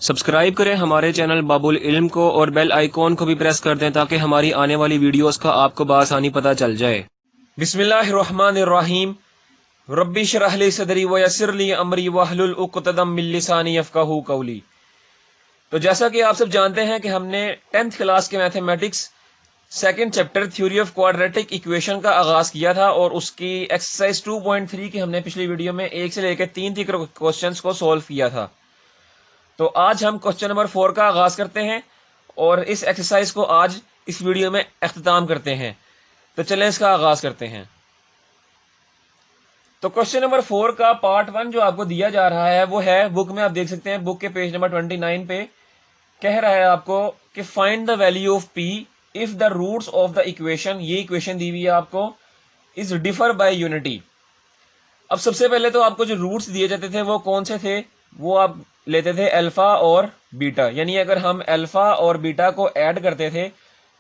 Subscribe करें हमारे channel बाबुल इल्म को और बेल आइकॉन को भी प्रेस कर दें ताकि हमारी आने वाली वीडियोस का आपको बआसानी पता चल जाए। बिस्मिल्लाहिर्रहमानिर्रहीम। रब्बी शरह ली सदरी व यस्सिर ली अमरी वहलुल उक़्दतम मिन लिसानी यफ़क़हू क़ौली। तो जैसा कि आप सब जानते हैं कि हमने 10th क्लास के mathematics second chapter theory of quadratic equation का आगाज किया था और उसकी एक्सरसाइज 2.3 की हमने पिछली वीडियो में 1 से लेकर 3 तक क्वेश्चंस को सॉल्व किया था। तो आज हम क्वेश्चन नंबर 4 का आगाज करते हैं और इस एक्सरसाइज को आज इस वीडियो में अख्ताम करते हैं। तो चलें इसका आगाज करते हैं। तो क्वेश्चन नंबर 4 का पार्ट 1 जो आपको दिया जा रहा है वो है, बुक में आप देख सकते हैं, बुक के पेज नंबर 29 पे कह रहा है आपको कि find the value of P if the roots of the equation, ये इक्वेशन दी हुई है आपको, इज डिफर बाय यूनिटी। अब सबसे पहले तो आपको जो रूट्स दिए जाते थे वो कौन से थे, वो आप लेते थे अल्फा और बीटा। यानी अगर हम अल्फा और बीटा को ऐड करते थे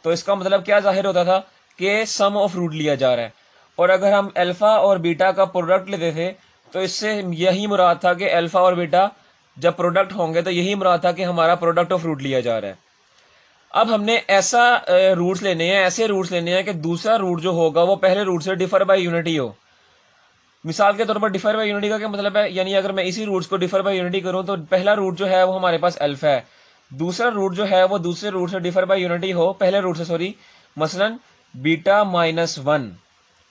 तो इसका मतलब क्या जाहिर होता था कि सम ऑफ रूट लिया जा रहा है। और अगर हम अल्फा और बीटा का प्रोडक्ट लेते थे तो इससे यही मुराद था कि अल्फा और बीटा जब प्रोडक्ट होंगे तो यही मुराद था कि हमारा प्रोडक्ट ऑफ रूट लिया जा रहा है। अब हमने ऐसा रूट्स लेने हैं, ऐसे रूट्स लेने हैं कि दूसरा रूट जो होगा वो पहले रूट से डिफर बाय यूनिटी हो। मिसाल के तौर पर डिफर बाय यूनिटी का क्या मतलब है, यानी अगर मैं इसी रूट्स को डिफर बाय यूनिटी करूं तो पहला रूट जो है वो हमारे पास अल्फा है, दूसरा रूट जो है वो दूसरे रूट से डिफर बाय यूनिटी हो, पहले रूट से सॉरी, मसलन बीटा माइनस 1।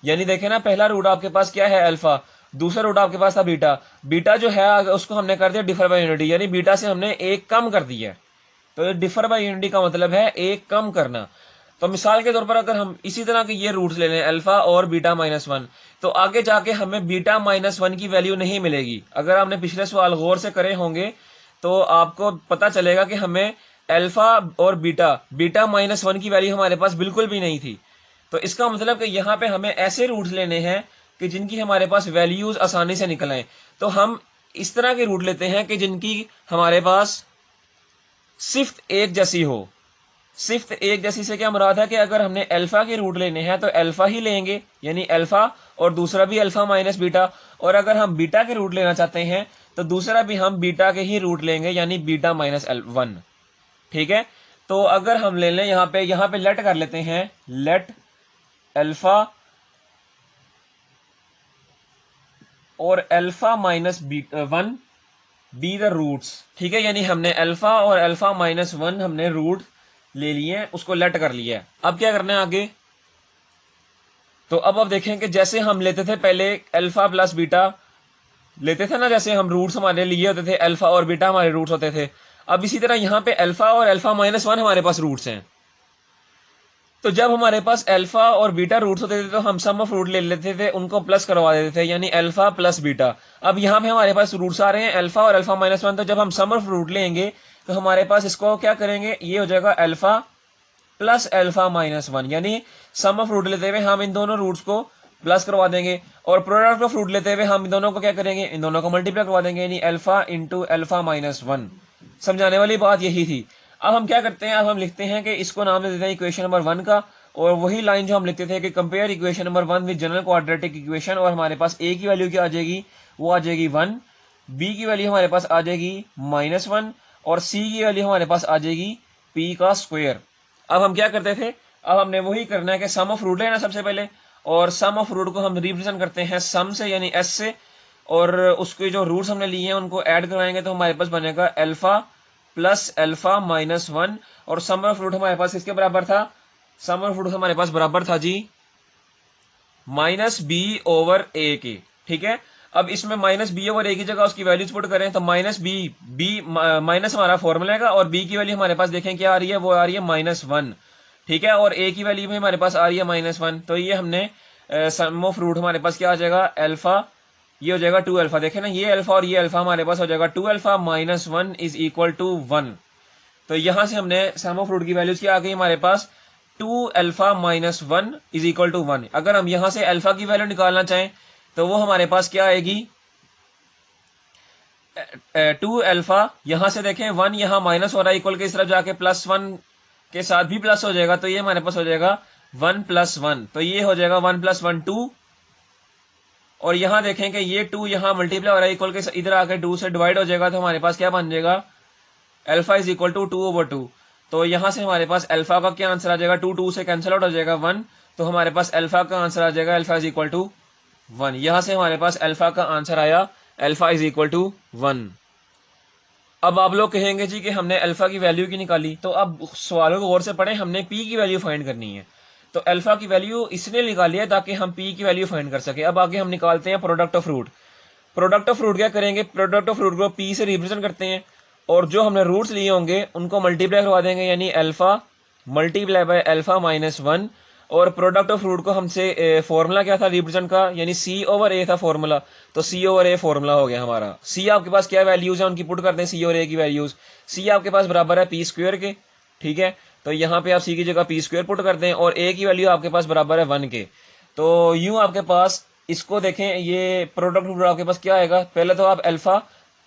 यानी देखें ना, पहला रूट आपके पास क्या है अल्फा, दूसरा रूट आपके पास था बीटा। बीटा जो है उसको हमने कर दिया डिफर बाय यूनिटी, यानी बीटा से हमने एक कम कर दिया। तो डिफर बाय यूनिटी का मतलब है एक कम करना। तो मिसाल के तौर पर अगर हम इसी तरह के ये रूट्स ले लें अल्फा और बीटा माइनस 1, तो आगे जाके हमें बीटा माइनस 1 की वैल्यू नहीं मिलेगी। अगर आपने पिछले सवाल गौर से करे होंगे तो आपको पता चलेगा कि हमें अल्फा और बीटा माइनस 1 की वैल्यू हमारे पास बिल्कुल भी नहीं थी। तो इसका मतलब कि यहाँ पे हमें ऐसे रूट्स लेने हैं कि जिनकी हमारे पास वैल्यूज आसानी से निकल आए। तो हम इस तरह के रूट लेते हैं कि जिनकी हमारे पास सिर्फ एक जैसी हो। सिर्फ एक जैसी से क्या मुराद है कि अगर हमने अल्फा के रूट लेने हैं तो अल्फा ही लेंगे, यानी अल्फा, और दूसरा भी अल्फा माइनस बीटा। और अगर हम बीटा के रूट लेना चाहते हैं तो दूसरा भी हम बीटा के ही रूट लेंगे, यानी बीटा माइनस 1। ठीक है, तो अगर हम ले लें यहाँ पे लेट कर लेते हैं, लेट अल्फा और alpha minus 1 be the roots. ठीक है, यानी हमने अल्फा और अल्फा माइनस 1 हमने रूट ले लिए, उसको लेट कर लिया है। अब क्या करना है आगे, तो अब देखें कि जैसे हम लेते थे पहले अल्फा प्लस बीटा लेते थे ना, जैसे हम रूट्स हमारे लिए होते थे, अल्फा और बीटा हमारे रूट्स होते थे। अब इसी तरह यहाँ पे अल्फा और अल्फा माइनस 1 हमारे पास रूट्स हैं। तो जब हमारे पास अल्फा और बीटा रूट्स होते थे तो हम सम ऑफ रूट ले लेते थे, उनको प्लस करवा देते थे, यानी अल्फा प्लस बीटा। अब यहाँ पे हमारे पास रूट्स आ रहे हैं अल्फा और अल्फा माइनस 1, तो जब हम सम ऑफ रूट लेंगे तो हमारे पास इसको क्या करेंगे, ये हो जाएगा अल्फा प्लस अल्फा माइनस 1, यानी सम ऑफ रूट लेते हुए हम इन दोनों रूट्स को प्लस करवा देंगे और प्रोडक्ट ऑफ रूट लेते हुए हम इन दोनों को क्या करेंगे, इन दोनों को मल्टीप्लाई करवा देंगे, यानी अल्फा इंटू अल्फा माइनस 1। समझाने वाली बात यही थी। अब हम क्या करते हैं, अब हम लिखते हैं कि इसको नाम दे देते हैं इक्वेशन नंबर 1 का, और वही लाइन जो हम लिखते थे कि compare equation number 1 with general quadratic equation, और हमारे पास ए की वैल्यू क्या आ जाएगी, वो आ जाएगी 1, बी की वैल्यू हमारे पास आ जाएगी -1 और सी की वैल्यू हमारे पास आ जाएगी पी का स्क्वायर। अब हम क्या करते थे, अब हमने वही करना है कि सम ऑफ रूट लेना सबसे पहले, और सम ऑफ रूट को हम रिप्रेजेंट करते हैं सम से, यानी एस से, और उसके जो रूट्स हमने लिए हैं उनको ऐड करवाएंगे तो हमारे पास बनेगा अल्फा प्लस अल्फा माइनस 1, और सम ऑफ रूट हमारे पास किसके बराबर था, सम ऑफ रूट हमारे पास बराबर था जी माइनस बी ओवर ए के। ठीक है, अब इसमें माइनस बी ओवर ए की जगह उसकी वैल्यूज पुट करें तो माइनस बी माइनस हमारा फॉर्मूला है, और बी की वैल्यू हमारे पास देखें क्या आ रही है, वो आ रही है -1। ठीक है, और ए की वैल्यू भी हमारे पास आ रही है -1। तो ये हमने सम ऑफ रूट हमारे पास क्या आ जाएगा, अल्फा, ये हो जाएगा 2 अल्फा। देखें ना, ये अल्फा और ये अल्फा हमारे पास हो जाएगा 2 alpha minus 1 is equal to 1। तो यहां से हमने सम ऑफ रूट की वैल्यूज क्या आ गई हमारे पास, 2 alpha minus 1 is equal to 1। अगर हम यहां से अल्फा की वैल्यू निकालना चाहें तो वो हमारे पास क्या आएगी, 2 अल्फा, यहां से देखें 1 यहां माइनस हो रहा है, इक्वल के इस तरफ जाके +1 के साथ भी प्लस हो जाएगा, तो ये हमारे पास हो जाएगा 1 + 1। तो ये हो जाएगा 1 + 1 2, और यहां देखें कि ये 2 यहां मल्टीप्लाई हो रहा है, इक्वल के इधर आकर 2 से डिवाइड हो जाएगा, तो हमारे पास क्या बन जाएगा अल्फा इज इक्वल टू 2/2। तो यहां से हमारे पास अल्फा का क्या आंसर आ जाएगा, 2 से कैंसिल आउट हो जाएगा 1, तो हमारे पास अल्फा का आंसर आ जाएगा अल्फा इज इक्वल टू 1। यहां से हमारे पास अल्फा का आंसर आया अल्फा इज इक्वल टू 1। अब आप लोग कहेंगे जी कि हमने अल्फा की वैल्यू की निकाली, तो अब सवालों को गौर से पढ़ें, हमने पी की वैल्यू फाइंड करनी है। तो अल्फा की वैल्यू इसने निकाली है ताकि हम पी की वैल्यू फाइंड कर सके। अब आगे हम निकालते हैं product of root. Product of root क्या करेंगे, प्रोडक्ट ऑफ रूट को पी से रिप्रेजेंट करते हैं और जो हमने रूट्स लिए होंगे उनको मल्टीप्लाई करवा देंगे, यानी alpha multiply by alpha minus 1। और प्रोडक्ट ऑफ रूट को हमसे फॉर्मूला क्या था रिप्रेजेंट का, यानी सी ओवर ए था फॉर्मूला, तो सी ओवर ए फॉर्मूला हो गया हमारा। सी आपके पास क्या वैल्यूज है उनकी पुट करते हैं, सी और ए की वैल्यूज। सी आपके पास बराबर है पी स्क्वायर के, ठीक है, तो यहाँ पे आप सी की जगह पी स्क्वायर पुट करते हैं और ए की वैल्यू आपके पास बराबर है 1 के। तो यूं आपके पास इसको देखें, ये प्रोडक्ट रूट आपके पास क्या आएगा, पहले तो आप अल्फा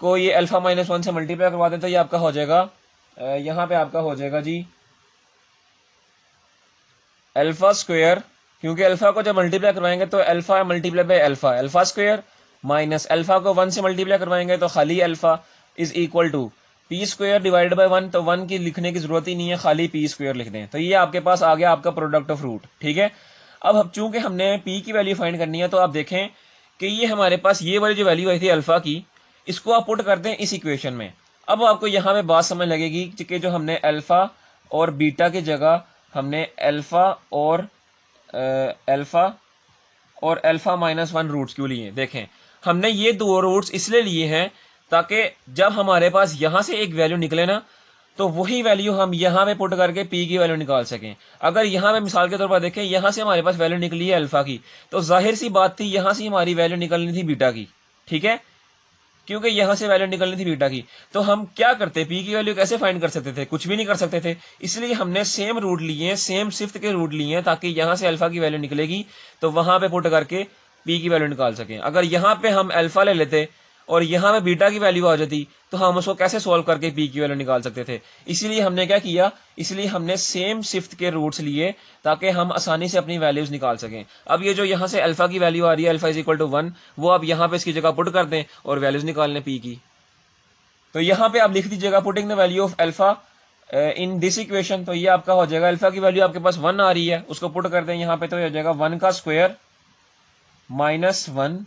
को ये अल्फा माइनस 1 से मल्टीप्लाई करवा दें तो ये आपका हो जाएगा, यहाँ पे आपका हो जाएगा जी अल्फा स्क्वायर, क्योंकि अल्फा को जब मल्टीप्लाई करवाएंगे तो alpha multiply by alpha, alpha square minus alpha को 1 से मल्टीप्लाई करवाएंगे तो खाली alpha is equal to P square divided by 1, तो 1 की लिखने की जरूरत ही नहीं है, खाली पी स्क्वायर लिख दें। तो ये आपके पास आ गया आपका प्रोडक्ट ऑफ रूट, ठीक है। अब चूंकि हमने पी की वैल्यू फाइंड करनी है तो आप देखें कि ये हमारे पास ये वाली जो वैल्यू आई थी अल्फा की, इसको आप पुट कर दें इस इक्वेशन में। अब आपको यहाँ पे बात समझ लगेगी कि जो हमने अल्फा और बीटा की जगह हमने अल्फा और अल्फा माइनस 1 रूट्स क्यों लिए। देखें, हमने ये दो रूट्स इसलिए लिए हैं ताकि जब हमारे पास यहां से एक वैल्यू निकले ना, तो वही वैल्यू हम यहाँ पे पुट करके पी की वैल्यू निकाल सकें। अगर यहाँ पे मिसाल के तौर पर देखें, यहाँ से हमारे पास वैल्यू निकली है अल्फा की, तो जाहिर सी बात थी यहाँ से हमारी वैल्यू निकलनी थी बीटा की, ठीक है, क्योंकि यहां से वैल्यू निकलनी थी बीटा की। तो हम क्या करते, पी की वैल्यू कैसे फाइंड कर सकते थे, कुछ भी नहीं कर सकते थे। इसलिए हमने सेम रूट लिए हैं, सेम शिफ्ट के रूट लिए हैं, ताकि यहां से अल्फा की वैल्यू निकलेगी तो वहां पे पुट करके पी की वैल्यू निकाल सकें। अगर यहां पे हम अल्फा ले लेते और यहां पे बीटा की वैल्यू आ जाती तो हम उसको कैसे सॉल्व करके पी की वैल्यू निकाल सकते थे। इसीलिए हमने क्या किया, इसलिए हमने सेम शिफ्ट के रूट्स लिए ताकि हम आसानी से अपनी वैल्यूज निकाल सकें। अब ये जो यहाँ से अल्फा की वैल्यू आ रही है अल्फा इज इक्वल टू 1, वो आप यहाँ पे इसकी जगह पुट कर दें और वैल्यूज निकाल लें पी की। तो यहाँ पे आप लिख दीजिएगा putting the value of alpha in this equation, तो ये आपका हो जाएगा अल्फा की वैल्यू आपके पास 1 आ रही है, उसको पुट कर दें यहाँ पे, तो ये हो जाएगा 1 का square minus 1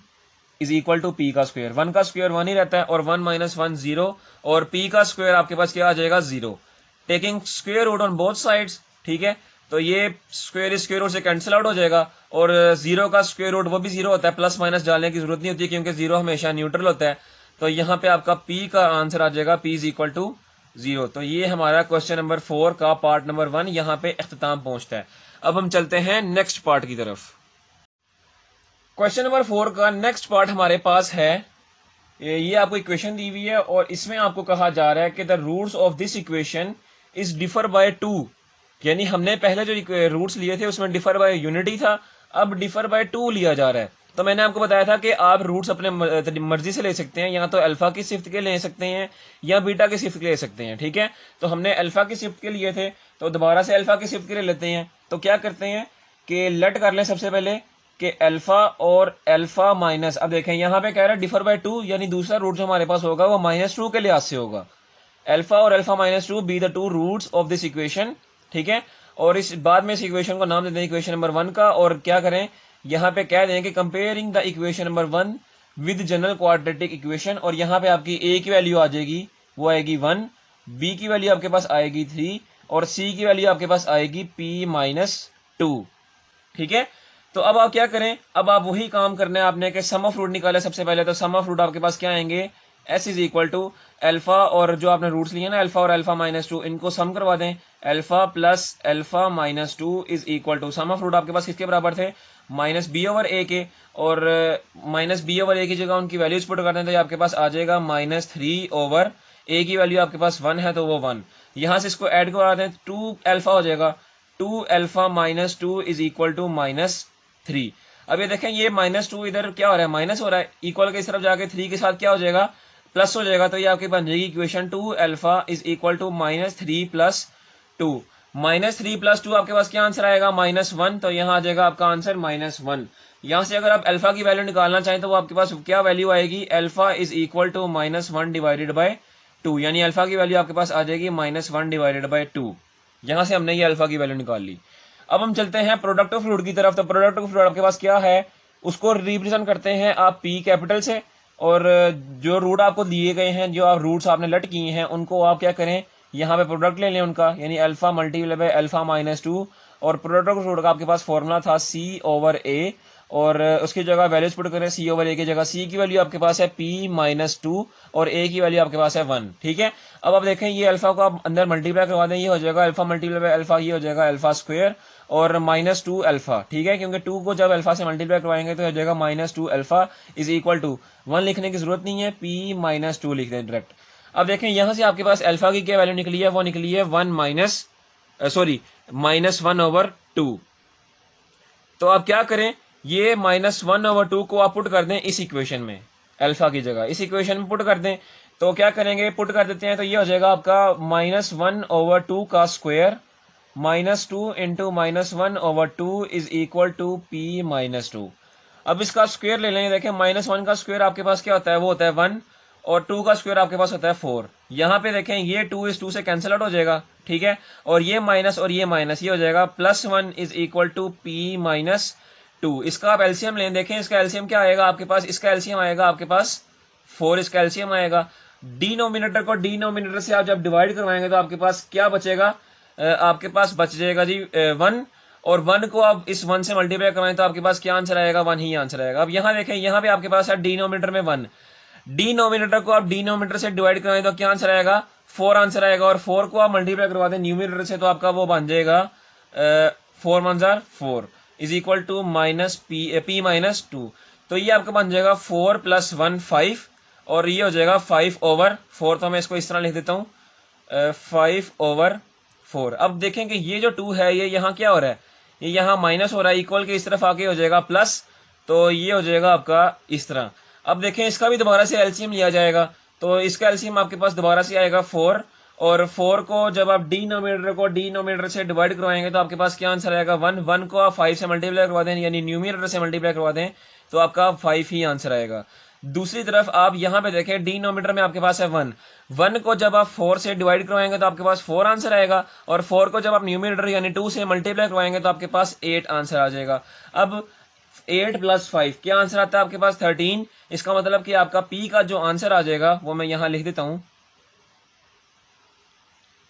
is equal to P का स्क्वायर। 1 का स्क्वायर 1 ही रहता है और 1 माइनस 1 0, और पी का स्क्वायर आपके पास क्या आ जाएगा 0, taking square root on both sides, ठीक है। तो ये स्क्वायर रूट से कैंसिल आउट हो जाएगा और 0 का स्क्वायर रूट वो भी 0 होता है, प्लस माइनस डालने की जरूरत नहीं होती क्योंकि 0 हमेशा न्यूट्रल होता है। तो यहाँ पे आपका पी का आंसर आ जाएगा पी इज इक्वल टू 0। तो ये हमारा क्वेश्चन नंबर 4 का पार्ट नंबर 1 यहाँ पे इख्तिताम पहुंचता है। अब हम चलते हैं नेक्स्ट पार्ट की तरफ। क्वेश्चन नंबर 4 का नेक्स्ट पार्ट हमारे पास है, ये आपको इक्वेशन दी हुई है और इसमें आपको कहा जा रहा है कि the roots of this equation is differ by 2, यानी हमने पहले जो रूट्स लिए थे उसमें डिफर बाय यूनिटी था, अब डिफर बाय 2 लिया जा रहा है। तो मैंने आपको बताया था कि आप रूट्स अपने मर्जी से ले सकते हैं, या तो अल्फा की शिफ्ट के ले सकते हैं या बीटा की शिफ्ट के ले सकते हैं, ठीक है। तो हमने अल्फा की शिफ्ट के लिए थे तो दोबारा से अल्फा की शिफ्ट के ले लेते हैं। तो क्या करते हैं कि लेट कर लें सबसे पहले कि अल्फा और अल्फा माइनस, अब देखें यहाँ पे कह रहा है डिफर बाय 2, यानी दूसरा रूट जो हमारे पास होगा वो -2 के लिहाज से होगा। अल्फा और alpha -2 be the 2 roots of this equation, ठीक है। और इस बाद में इस इक्वेशन को नाम देते हैं इक्वेशन नंबर 1 का, और क्या करें यहाँ पे कह दें कि comparing the equation number 1 with general quadratic equation, और यहाँ पे आपकी ए की वैल्यू आ जाएगी, वो आएगी 1, बी की वैल्यू आपके पास आएगी 3 और सी की वैल्यू आपके पास आएगी p-2, ठीक है। तो अब आप क्या करें, अब आप वही काम करना है आपने कि सम ऑफ रूट निकाले सबसे पहले। तो सम ऑफ रूट आपके पास क्या आएंगे, s is equal to alpha और जो आपने रूट्स लिए ना अल्फा और अल्फा -2, इनको सम करवा दें, alpha plus alpha -2 is equal to sum of root आपके पास किसके बराबर थे, -b/a के, और -b/a की जगह उनकी वैल्यूज पुट कर दें तो ये आपके पास आ जाएगा -3/a की वैल्यू आपके पास 1 है तो वो 1, यहां से इसको ऐड करवा दें 2 अल्फा हो जाएगा, 2 अल्फा -2 इज इक्वल टू -3। अब ये देखें ये -2 इधर क्या हो रहा है, माइनस हो रहा है, इक्वल के इस तरफ जाके 3 के साथ क्या हो जाएगा, प्लस हो जाएगा। तो ये आपकी बन जाएगी equation 2 alpha is equal to -3 + 2, -3 + 2 आपके पास क्या आंसर आएगा -1, तो यहाँ आ जाएगा आपका आंसर -1। यहाँ से अगर आप अल्फा की वैल्यू निकालना चाहें तो वो आपके पास क्या वैल्यू आएगी, alpha is equal to -1 divided by 2, यानी अल्फा की वैल्यू आपके पास आ जाएगी -1 डिवाइडेड बाई 2। यहां से हमने ये अल्फा की वैल्यू निकाल ली। अब हम चलते हैं प्रोडक्ट ऑफ फ्लूइड की तरफ। तो प्रोडक्ट ऑफ फ्लूइड आपके पास क्या है, उसको रिप्रेजेंट करते हैं आप पी कैपिटल से, और जो रूट आपको दिए गए हैं, जो आप रूट्स आपने लट किए हैं, उनको आप क्या करें, यहाँ पे प्रोडक्ट ले लें उनका, यानी अल्फा मल्टीप्लाई बाय अल्फा -2, और प्रोडक्ट ऑफ फ्लूइड का आपके पास फॉर्मूला था C/A, और उसकी जगह वैल्यूज पुट करें। C/A की जगह C की वैल्यू आपके पास है P-2 और A की वैल्यू आपके पास है 1। ठीक है, अब आप देखें ये अल्फा को आप अंदर मल्टीप्लाई करवा दें, ये हो जाएगा अल्फा मल्टीप्लाई बाय अल्फा, ये हो जाएगा अल्फा स्क्वायर और -2 अल्फा। ठीक है, क्योंकि 2 को जब अल्फा से मल्टीप्लाई करवाएंगे तो हो जाएगा -2 अल्फा इज इक्वल टू 1 लिखने की जरूरत नहीं है, P-2 लिख दें डायरेक्ट। अब देखें यहां से आपके पास अल्फा की क्या वैल्यू निकली है, वो निकली है -1/2। तो आप क्या करें, ये -1/2 को आप पुट कर दें इस इक्वेशन में, अल्फा की जगह इस इक्वेशन में पुट कर दें। तो क्या करेंगे, पुट कर देते हैं, तो ये हो जाएगा आपका -1/2 का square -2 into -1/2 is equal to P-2। अब इसका स्क्वायर ले लें, देखें -1 का स्क्वायर आपके पास क्या होता है, वो होता है 1, और 2 का स्क्वायर आपके पास होता है 4। यहाँ पे देखें ये 2 इस 2 से कैंसिल आउट हो जाएगा। ठीक है, और ये माइनस और ये माइनस, ये हो जाएगा +1 इज इक्वल टू P-2। इसका आप एलसीएम लें, देखें इसका एलसीएम क्या आएगा आपके पास, इसका एलसीएम आएगा आपके पास 4, इसका एलसीएम आएगा। डिनोमिनेटर को डिनोमिनेटर से आप जब डिवाइड करवाएंगे तो आपके पास क्या बचेगा, आपके पास बच जाएगा जी 1, और 1 को आप इस 1 से मल्टीप्लाई करवाएं तो आपके पास क्या आंसर आएगा, 1 ही आंसर आएगा। अब यहाँ देखें, यहाँ पे आपके पास है डिनोमिनेटर में 1, डिनोमिनेटर को आप डिनोमिनेटर से डिवाइड करवाएं तो क्या आंसर आएगा, 4 आंसर आएगा, और 4 को आप मल्टीप्लाई करवा दें न्यूमिनेटर से तो आपका वो बन जाएगा 4 1 jar 4 is equal to P-2। तो ये आपका बन जाएगा 4 + 1 5, और ये हो जाएगा 5/4। तो मैं इसको इस तरह लिख देता हूँ 5/4। अब देखें कि ये जो 2 है ये यहाँ क्या हो रहा है, ये यहाँ माइनस हो रहा है, इक्वल के इस तरफ आके हो जाएगा प्लस, तो ये हो जाएगा आपका इस तरह। अब देखें इसका भी दोबारा से एलसीएम लिया जाएगा, तो इसका एलसीएम आपके पास दोबारा से आएगा 4, और 4 को जब आप डिनोमिनेटर से डिवाइड करवाएंगे तो आपके पास क्या आंसर आएगा 1, 1 को आप 5 से मल्टीप्लाई करवा दें, यानी न्यूमिनेटर से मल्टीप्लाई करवा दें तो आपका 5 ही आंसर आएगा। दूसरी तरफ आप यहाँ पे देखें, डिनोमिनेटर में आपके पास है 1, 1 को जब आप 4 से डिवाइड करवाएंगे तो आपके पास 4 आंसर आएगा, और 4 को जब आप न्यूमिनेटर यानी 2 से मल्टीप्लाई करवाएंगे तो आपके पास 8 आंसर आ जाएगा। अब 8 + 5 क्या आंसर आता है आपके पास 13। इसका मतलब कि आपका P का जो आंसर आ जाएगा वो मैं यहां लिख देता हूं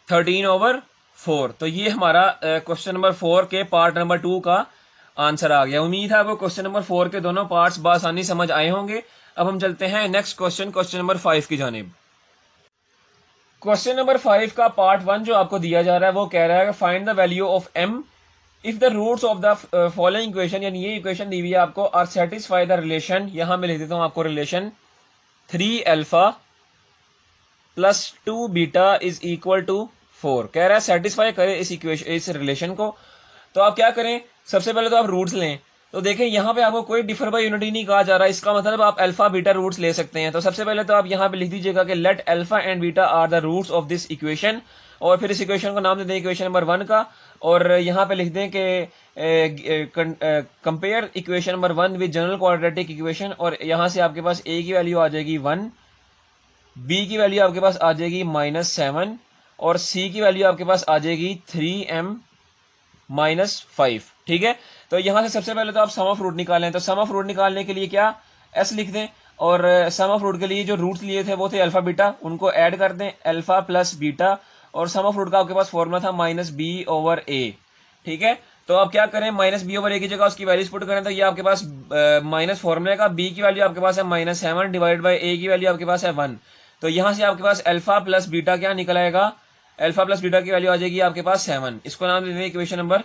13/4। तो ये हमारा क्वेश्चन नंबर 4 के पार्ट नंबर 2 का आंसर आ गया। उम्मीद है आपको क्वेश्चन नंबर 4 के दोनों पार्ट्स बआसानी समझ आए होंगे। अब हम चलते हैं नेक्स्ट क्वेश्चन, क्वेश्चन नंबर 5 की जानिब। क्वेश्चन नंबर 5 का पार्ट 1 जो आपको दिया जा रहा है वो कह रहा है find the value of m if the roots of the following equation, यानी ये इक्वेशन दी हुई है आपको, आर सेटिस्फाई द रिलेशन। यहां मैं लिख देता हूं आपको रिलेशन 3α + 2β इज इक्वल टू 4। कह रहा है सेटिस्फाई करे इस इक्वेशन, इस रिलेशन को। तो आप क्या करें, सबसे पहले तो आप रूट्स लें। तो देखें यहाँ पे आपको कोई डिफर बाय यूनिटी नहीं कहा जा रहा है, इसका मतलब आप अल्फा बीटा रूट्स ले सकते हैं। तो सबसे पहले तो आप यहाँ पे लिख दीजिएगा कि let alpha and beta are the roots of this equation, और फिर इस इक्वेशन को नाम दे दें इक्वेशन नंबर 1 का, और यहाँ पे लिख दें कि compare equation number 1 with general quadratic equation, और यहाँ से आपके पास a की वैल्यू आ जाएगी 1, b की वैल्यू आपके पास आ जाएगी -7, और c की वैल्यू आपके पास आ जाएगी 3m -5। ठीक है, तो यहां से सबसे पहले तो आप सम ऑफ रूट निकालें। तो सम ऑफ रूट निकालने के लिए क्या, s लिख दें, और सम ऑफ रूट के लिए जो रूट्स लिए थे वो थे अल्फा बीटा, उनको ऐड कर दें, अल्फा + बीटा, और सम ऑफ रूट का आपके पास फॉर्मूला था -b/a। ठीक है, तो आप क्या करें, -b/a की जगह उसकी वैल्यूज पुट करें, तो ये आपके पास माइनस फॉर्मूले का b की वैल्यू आपके पास है -7 डिवाइड बाई a की वैल्यू आपके पास है 1। तो यहां से आपके पास अल्फा + बीटा क्या निकल आएगा, अल्फा + बीटा की वैल्यू आ जाएगी आपके पास 7। इसको नाम दे देंगे इक्वेशन नंबर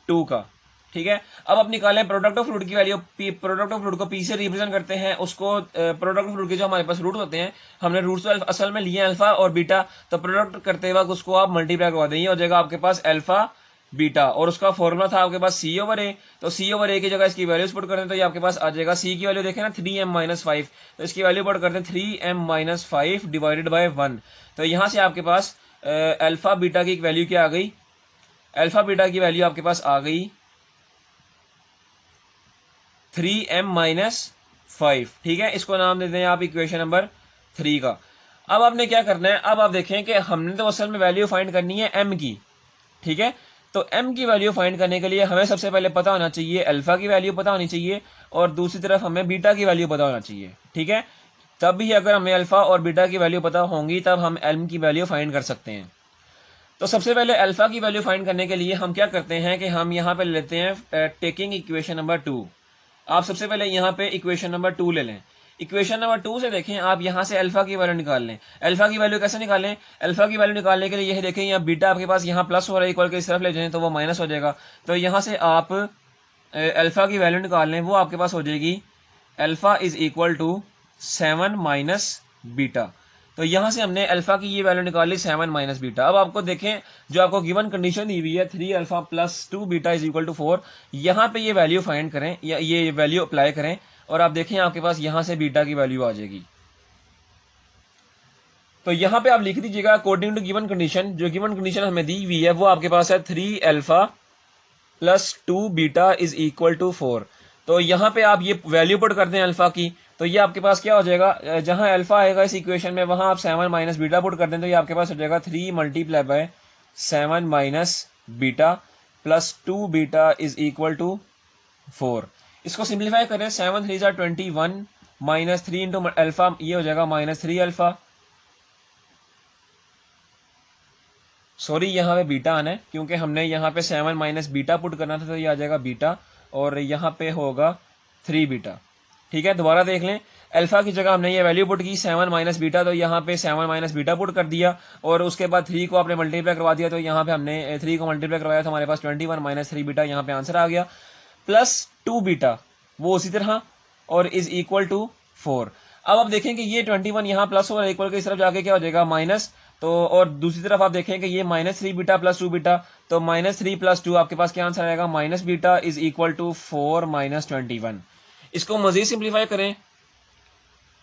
2 का। ठीक है, अब आप निकालें प्रोडक्ट ऑफ फ्लूइड की वैल्यू। प्रोडक्ट ऑफ फ्लूइड को p से रिप्रेजेंट करते हैं, उसको प्रोडक्ट ऑफ फ्लूइड के जो हमारे पास रूट होते हैं, हमने रूट्स तो असल में लिए अल्फा और बीटा, तो प्रोडक्ट करते वक्त उसको आप मल्टीप्लाई करवा देंगे, हो जाएगा आपके पास अल्फा बीटा, और उसका फॉर्मूला था आपके पास C/A। तो C/A की जगह इसकी वैल्यूज पुट कर दें तो ये आपके पास आ जाएगा, C की वैल्यू देखें ना 3m - 5, तो इसकी वैल्यू पुट कर दें 3m - 5 डिवाइडेड बाय 1। तो यहां से आपके पास अल्फा बीटा की वैल्यू क्या आ गई, अल्फा बीटा की वैल्यू आपके पास आ गई 3m - 5। ठीक है, इसको नाम दे दें आप इक्वेशन नंबर 3 का। अब आपने क्या करना है, अब आप देखें कि हमने तो असल में वैल्यू फाइंड करनी है m की, ठीक है। तो m की वैल्यू फाइंड करने के लिए हमें सबसे पहले पता होना चाहिए अल्फा की वैल्यू पता होनी चाहिए, और दूसरी तरफ हमें बीटा की वैल्यू पता होना चाहिए, ठीक है। तब भी अगर हमें अल्फा और बीटा की वैल्यू पता होंगी तब हम m की वैल्यू फाइंड कर सकते हैं। तो सबसे पहले अल्फा की वैल्यू फाइंड करने के लिए हम क्या करते हैं कि हम यहाँ पे लेते हैं टेकिंग इक्वेशन नंबर 2। आप सबसे पहले यहाँ पे इक्वेशन नंबर 2 ले लें। इक्वेशन नंबर 2 से देखें, आप यहाँ से अल्फा की वैल्यू निकाल लें। अल्फा की वैल्यू कैसे निकालें? अल्फा की वैल्यू निकालने के लिए यही देखें, यहाँ बीटा आपके पास यहाँ प्लस हो रहा है, इक्वल के इस तरफ ले जाएं तो वो माइनस हो जाएगा। तो यहाँ से आप अल्फा की वैल्यू निकाल लें, वो आपके पास हो जाएगी alpha is equal to 7 minus beta. तो यहां से हमने अल्फा की ये वैल्यू निकाली 7 माइनस बीटा। अब आपको देखें, जो आपको गिवन कंडीशन दी हुई है 3 alpha plus 2 beta is equal to 4, यहां पे ये वैल्यू फाइंड करें या ये वैल्यू अप्लाई करें, और आप देखें आपके पास यहां से बीटा की वैल्यू आ जाएगी। तो यहां पे आप लिख दीजिएगा अकॉर्डिंग टू गिवन कंडीशन, जो गिवन कंडीशन हमें दी हुई है वो आपके पास है 3 alpha plus 2 beta is equal to 4। तो यहां पे आप ये वैल्यू पुट करते हैं अल्फा की, तो ये आपके पास क्या हो जाएगा, जहां अल्फा आएगा इस इक्वेशन में वहां आप 7 माइनस बीटा पुट कर दें, तो ये आपके पास हो जाएगा 3 multiply by 7 minus beta plus 2 beta is equal to 4। इसको सिंप्लीफाई करें, 7 3 जा 21 माइनस 3 इंटू अल्फा, ये हो जाएगा माइनस 3 अल्फा। सॉरी, यहाँ पे बीटा आना है क्योंकि हमने यहाँ पे 7 माइनस बीटा पुट करना था, तो ये आ जाएगा बीटा, और यहाँ पे होगा 3 बीटा। ठीक है, दोबारा देख लें, अल्फा की जगह हमने ये वैल्यू पुट की 7 माइनस बीटा, तो यहाँ पे 7 माइनस बीटा पुट कर दिया, और उसके बाद 3 को आपने मल्टीप्लाई करवा दिया, तो यहाँ पे हमने 3 को मल्टीप्लाई करवाया तो हमारे पास 21 माइनस 3 बीटा यहाँ पे आंसर आ गया, प्लस 2 बीटा वो उसी तरह, और इज इक्वल टू 4। अब आप देखें कि ये 21 यहाँ प्लस और इक्वल के इस तरफ जाके क्या हो जाएगा माइनस, तो और दूसरी तरफ आप देखें कि ये माइनस 3 बीटा प्लस 2 बीटा, तो माइनस 3 प्लस 2 आपके पास क्या आंसर आएगा, minus beta is equal to 4 minus 21। इसको मजीद सिंप्लीफाई करें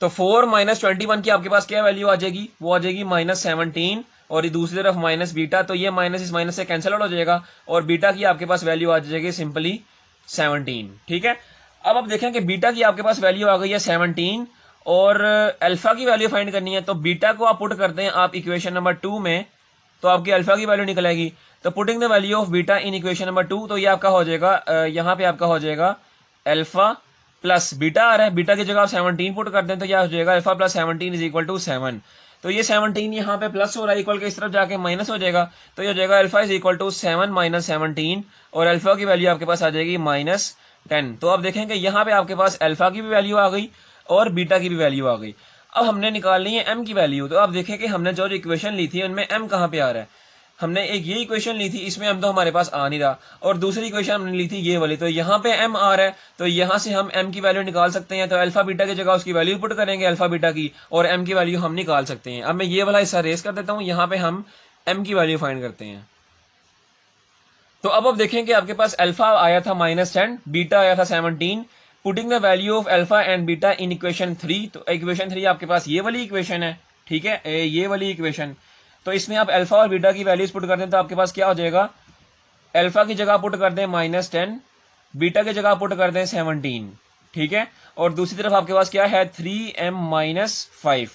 तो 4 माइनस 21 की आपके पास क्या वैल्यू आ जाएगी, वो आ जाएगी माइनस 17, और दूसरी तरफ माइनस बीटा, तो ये माइनस इस माइनस से कैंसिल आउट हो जाएगा, और बीटा की आपके पास वैल्यू आ जाएगी सिंपली 17। ठीक है, अब आप देखें कि बीटा की आपके पास वैल्यू आ गई है 17, और अल्फा की वैल्यू फाइंड करनी है, तो बीटा को आप पुट करते हैं आप इक्वेशन नंबर 2 में, तो आपकी अल्फा की वैल्यू निकल आएगी। तो putting the value of beta in equation number 2, तो ये आपका हो जाएगा, यहाँ पे आपका हो जाएगा अल्फा प्लस बीटा आ रहा है, बीटा की जगह आप 17 पुट कर दें, तो यह हो जाएगा alpha plus 17 is equal to 7। तो ये 17 यहाँ पे प्लस हो रहा है, इक्वल के इस तरफ जाके माइनस हो जाएगा, तो ये हो जाएगा alpha is equal to 7 minus 17, और अल्फा की वैल्यू आपके पास आ जाएगी माइनस 10। तो आप देखें कि यहाँ पे आपके पास अल्फा की भी वैल्यू आ गई और बीटा की भी वैल्यू आ गई। अब हमने निकालनी है m की वैल्यू, तो आप देखें कि हमने जो इक्वेशन ली थी उनमें m कहाँ पे आ रहा है। हमने एक ये इक्वेशन ली थी, इसमें m तो हमारे पास आ नहीं रहा, और दूसरी इक्वेशन हमने ली थी ये वाली, तो यहाँ पे m आ रहा है, तो यहाँ से हम m की वैल्यू निकाल सकते हैं। तो अल्फा बीटा की जगह उसकी वैल्यू पुट करेंगे अल्फा बीटा की, और m की वैल्यू हम निकाल सकते हैं। अब मैं ये वाला हिस्सा रेस कर देता हूँ, यहाँ पे हम m की वैल्यू फाइंड करते हैं। तो अब आप देखें कि आपके पास अल्फा आया था -10, बीटा आया था 17, putting the value of alpha and beta in equation 3, तो इक्वेशन 3 आपके पास ये वाली इक्वेशन है, ठीक है, ये वाली इक्वेशन। तो इसमें आप अल्फा और बीटा की वैल्यूज पुट कर दें, तो आपके पास क्या हो जाएगा, अल्फा की जगह पुट कर दें -10, बीटा की जगह पुट कर दें 17, ठीक है, और दूसरी तरफ आपके पास क्या है 3m-5,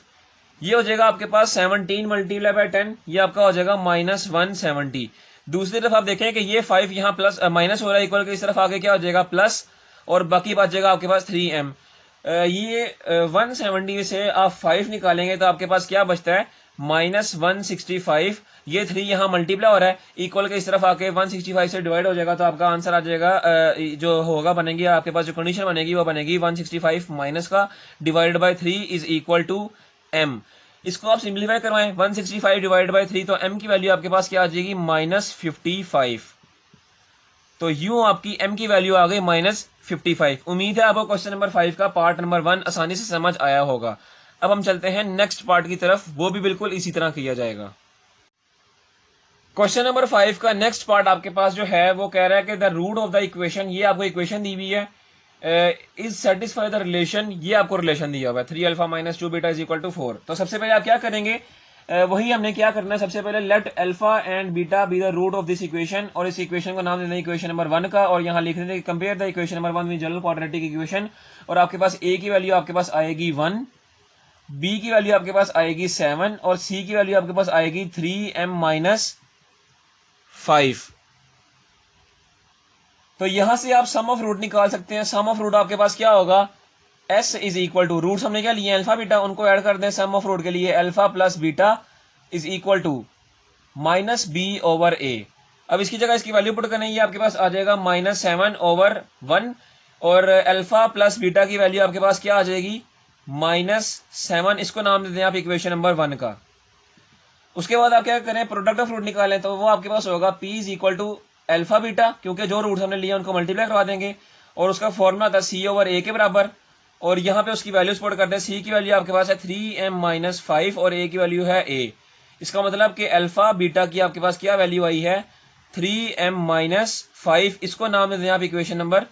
ये हो जाएगा आपके पास 17 मल्टीप्लाई बाय 10, ये आपका हो जाएगा -170। दूसरी तरफ आप देखें कि ये 5 यहाँ प्लस माइनस हो रहा है, इक्वल के इस तरफ आगे क्या हो जाएगा प्लस, और बाकी बच जाएगा आपके पास 3m। ये 170 से आप 5 निकालेंगे तो आपके पास क्या बचता है -165। ये 3 यहाँ मल्टीप्लाई हो रहा है, इक्वल के इस तरफ आके 165 से डिवाइड हो जाएगा, तो आपका आंसर आ जाएगा, जो होगा बनेगी आपके पास जो कंडीशन बनेगी वो बनेगी 165 माइनस का divide by 3 is equal to m। इसको आप सिंप्लीफाई करवाएं, 165 डिवाइड बाय 3, तो m की वैल्यू आपके पास क्या आ जाएगी -55। तो यूं आपकी m की वैल्यू आ गई -55। उम्मीद है आपको क्वेश्चन नंबर 5 का पार्ट नंबर 1 आसानी से समझ आया होगा। अब हम चलते हैं नेक्स्ट पार्ट की तरफ, वो भी बिल्कुल इसी तरह किया जाएगा। क्वेश्चन नंबर 5 का नेक्स्ट पार्ट आपके पास जो है वो कह रहा है कि the root of the equation, ये आपको इक्वेशन दी हुई है, इज सेटिस्फाई द रिलेशन, ये आपको रिलेशन दिया हुआ है 3 alpha minus 2 beta is equal to 4। तो सबसे पहले आप क्या करेंगे, वही हमने क्या करना है, सबसे पहले let alpha and beta be the root of this equation, और इस इक्वेशन को नाम देना है इक्वेशन नंबर 1 का, और यहाँ लिख देंगे compare the equation number 1 with general quadratic equation, और आपके पास a की वैल्यू आपके पास आएगी 1, बी की वैल्यू आपके पास आएगी 7 और सी की वैल्यू आपके पास आएगी 3m-5। तो यहां से आप सम ऑफ रूट निकाल सकते हैं। सम ऑफ रूट आपके पास क्या होगा, s is equal to, roots हमने क्या लिए अल्फा बीटा, उनको ऐड कर दें सम ऑफ रूट के लिए, alpha plus beta is equal to minus B over A. अब इसकी जगह इसकी वैल्यू पुट करें, ये आपके पास आ जाएगा -7/1 और अल्फा प्लस बीटा की वैल्यू आपके पास क्या आ जाएगी -7। इसको नाम देते हैं आप इक्वेशन नंबर 1 का। उसके बाद आप क्या करें, प्रोडक्ट ऑफ रूट निकालें, तो वो आपके पास होगा P is equal to alpha beta, क्योंकि जो रूट्स हमने लिए उनको मल्टीप्लाई करवा देंगे और उसका फॉर्मूला था C ओवर A के बराबर। और यहाँ पे उसकी वैल्यूज पुट करते हैं। C की वैल्यू आपके पास है 3m-5 और A की वैल्यू है A। इसका मतलब कि अल्फा बीटा की आपके पास क्या वैल्यू आई है 3m-5। इसको नाम देते हैं आप इक्वेशन नंबर